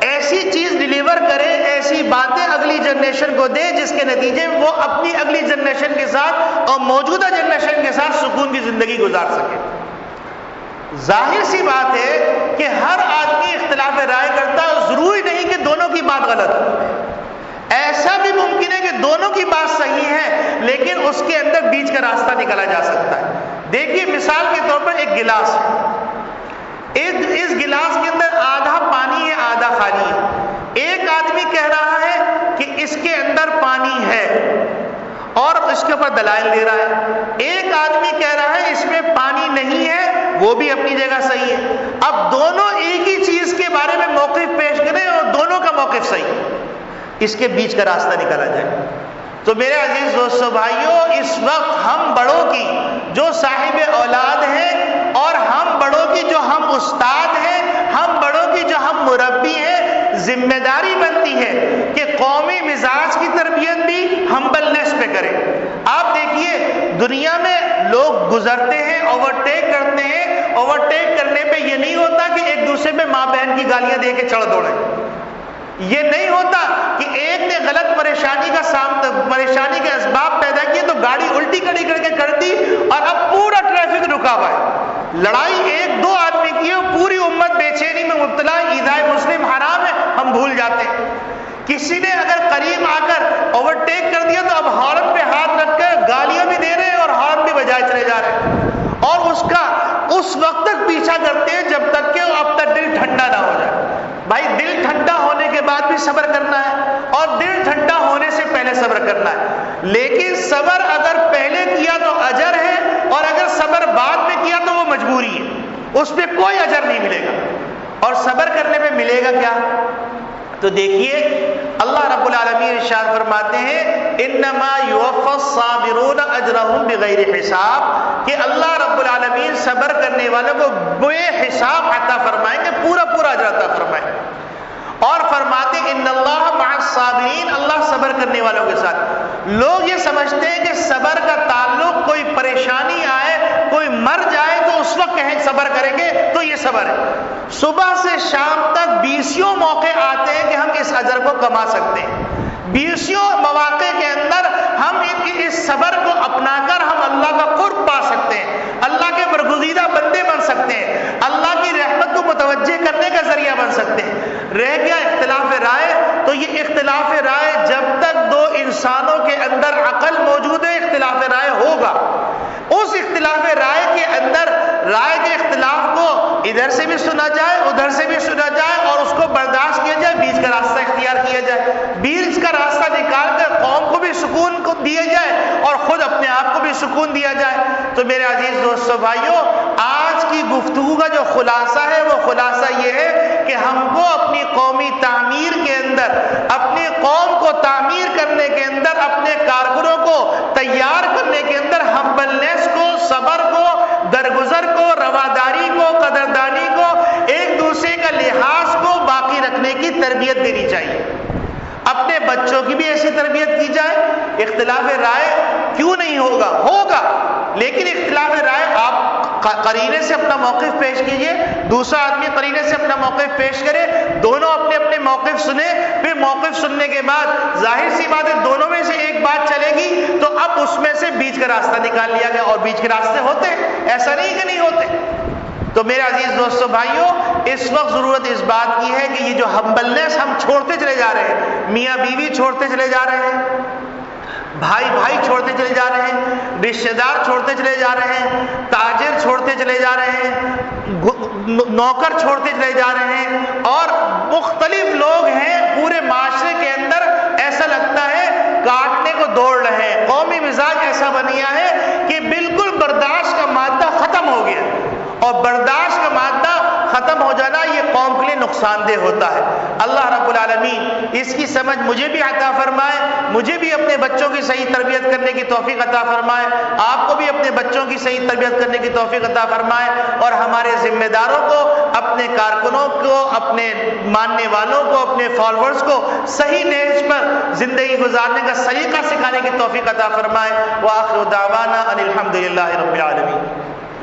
ایسی چیز ڈیلیور کرے، ایسی باتیں اگلی جنریشن کو دے جس کے نتیجے میں وہ اپنی اگلی جنریشن کے ساتھ اور موجودہ جنریشن کے ساتھ سکون کی زندگی گزار سکے. ظاہر سی بات ہے کہ ہر آدمی اختلاف رائے کرتا ہے، ضروری نہیں کہ دونوں کی بات غلط ہو. ایسا بھی ممکن ہے کہ دونوں کی بات صحیح ہے لیکن اس کے اندر بیچ کا راستہ نکالا جا سکتا ہے. دیکھیے مثال کے طور پر ایک گلاس ہے. اس گلاس کے اندر آدھا پانی ہے آدھا خالی ہے. ایک آدمی کہہ رہا ہے کہ اس کے اندر پانی ہے اور اس کے اوپر دلائل دے رہا ہے. ایک آدمی کہہ رہا ہے اس میں پانی نہیں ہے، وہ بھی اپنی جگہ صحیح ہے. اب دونوں ایک ہی چیز کے بارے میں موقف پیش کریں اور دونوں کا موقف صحیح ہے، اس کے بیچ کا راستہ نکالا جائے. تو میرے عزیز دوستو بھائیوں، اس وقت ہم بڑوں کی جو صاحب اولاد ہیں اور ہم بڑوں کی جو ہم استاد ہیں، ہم بڑوں کی جو ہم مربی ہیں، ذمہ داری بنتی ہے کہ قومی مزاج کی تربیت بھی ہمبلنس پہ کریں. آپ دیکھیے دنیا میں لوگ گزرتے ہیں، اوورٹیک کرتے ہیں، اوورٹیک کرنے پہ یہ نہیں ہوتا کہ ایک دوسرے پہ ماں بہن کی گالیاں دے کے چڑھ دوڑیں. یہ نہیں ہوتا کہ ایک نے غلط پریشانی کے اسباب پیدا کیے تو گاڑی الٹی کڑی کر کے کر دی اور اب پورا ٹریفک رکا ہوا ہے. لڑائی ایک دو آدمی کی ہے، پوری امت بے چینی میں مبتلا ہے. ایذائے مسلم حرام ہے، ہم بھول جاتے ہیں. کسی نے اگر قریب آ کر اوورٹیک کر دیا تو اب ہارن پہ ہاتھ رکھ کر گالیاں بھی دے رہے ہیں اور ہارن بھی بجائے چلے جا رہے ہیں، اور اس کا اس وقت تک پیچھا کرتے ہیں جب تک کہ اب تک دل ٹھنڈا نہ ہو جائے. بھائی دل ٹھنڈا ہونے کے بعد بھی صبر کرنا ہے اور دل ٹھنڈا ہونے سے پہلے صبر کرنا ہے. لیکن صبر اگر پہلے کیا تو اجر ہے، اور اگر صبر بعد میں کیا تو وہ مجبوری ہے، اس پہ کوئی اجر نہیں ملے گا. اور صبر کرنے پہ ملے گا کیا؟ تو دیکھیے اللہ رب العالمین ارشاد فرماتے ہیں انما یوفی الصابرون اجرهم بغیر حساب، کہ اللہ رب العالمین صبر کرنے والوں کو بے حساب عطا فرمائیں گے، پورا پورا اجر عطا فرمائیں گے. اور فرماتے ان اللہ مع الصابرین، اللہ صبر کرنے والوں کے ساتھ. لوگ یہ سمجھتے ہیں کہ صبر کا تعلق کوئی پریشانی آئے، کوئی مر جائے تو اس وقت کہیں صبر کریں گے تو یہ صبر ہے. صبح سے شام تک 20 موقع آتے ہیں کہ ہم اس اجر کو کما سکتے ہیں. 20 مواقع کے اندر ہم اس صبر کو اپنا کر ہم اللہ کا قرب پا سکتے ہیں، اللہ کے برگزیدہ بندے بن سکتے ہیں، اللہ کی رحمت کو متوجہ کرنے کا ذریعہ بن سکتے ہیں. رہ گیا اختلاف رائے، تو یہ اختلاف رائے جب تک دو انسانوں کے اندر عقل موجود ہے اختلاف رائے ہوگا. اس اختلاف رائے کے اندر رائے کے اختلاف کو ادھر سے بھی سنا جائے ادھر سے بھی سنا جائے اور اس کو برداشت کیا جائے، بیچ کا راستہ اختیار کیا جائے، بیچ کا راستہ نکال کر قوم کو بھی سکون کو دیا جائے اور خود اپنے آپ کو بھی سکون دیا جائے. تو میرے عزیز دوستو بھائیوں، آج کی گفتگو کا جو خلاصہ ہے وہ خلاصہ یہ ہے کہ ہم کو اپنی قومی تعمیر کے اندر، اپنی قوم کو تعمیر کرنے کے اندر، اپنے کارکنوں کو تیار کرنے کے اندر ہمبلنس کو، صبر کو، درگزر کو، رواداری کو، قدردانی کو، ایک دوسرے کا لحاظ کو باقی رکھنے کی تربیت دینی چاہیے. اپنے بچوں کی بھی ایسی تربیت کی جائے. اختلاف رائے کیوں نہیں ہوگا؟ ہوگا، لیکن اختلاف رائے آپ قرینے سے اپنا موقف پیش کیجئے، دوسرا آدمی قرینے سے اپنا موقف پیش کرے، دونوں اپنے اپنے موقف سنیں، پھر موقف سننے کے بعد ظاہر سی بات ہے دونوں میں سے ایک بات چلے گی تو اب اس میں سے بیچ کا راستہ نکال لیا گیا. اور بیچ کے راستے ہوتے ہیں، ایسا نہیں کہ نہیں ہوتے. تو میرے عزیز دوستو بھائیوں، اس وقت ضرورت اس بات کی ہے کہ یہ جو ہمبلنس ہم چھوڑتے چلے جا رہے ہیں، میاں بیوی چھوڑتے چلے جا رہے ہیں، بھائی بھائی چھوڑتے چلے جا رہے ہیں، رشتہ دار چھوڑتے چلے جا رہے ہیں، تاجر چھوڑتے چلے جا رہے ہیں، نوکر چھوڑتے چلے جا رہے ہیں، اور مختلف لوگ ہیں پورے معاشرے کے اندر، ایسا لگتا ہے کاٹنے کو دوڑ رہے ہیں. قومی مزاج ایسا بن گیا ہے کہ بالکل برداشت کا مادہ ختم ہو گیا، اور برداشت کا مادہ ختم ہو جانا یہ قوم کے لیے نقصان دہ ہوتا ہے. اللہ رب العالمین اس کی سمجھ مجھے بھی عطا فرمائے، مجھے بھی اپنے بچوں کی صحیح تربیت کرنے کی توفیق عطا فرمائے، آپ کو بھی اپنے بچوں کی صحیح تربیت کرنے کی توفیق عطا فرمائے، اور ہمارے ذمہ داروں کو، اپنے کارکنوں کو، اپنے ماننے والوں کو، اپنے فالوورز کو صحیح نہج پر زندگی گزارنے کا سلیقہ سکھانے کی توفیق عطا فرمائے. وآخر دعوانا ان الحمد للہ رب العالمین.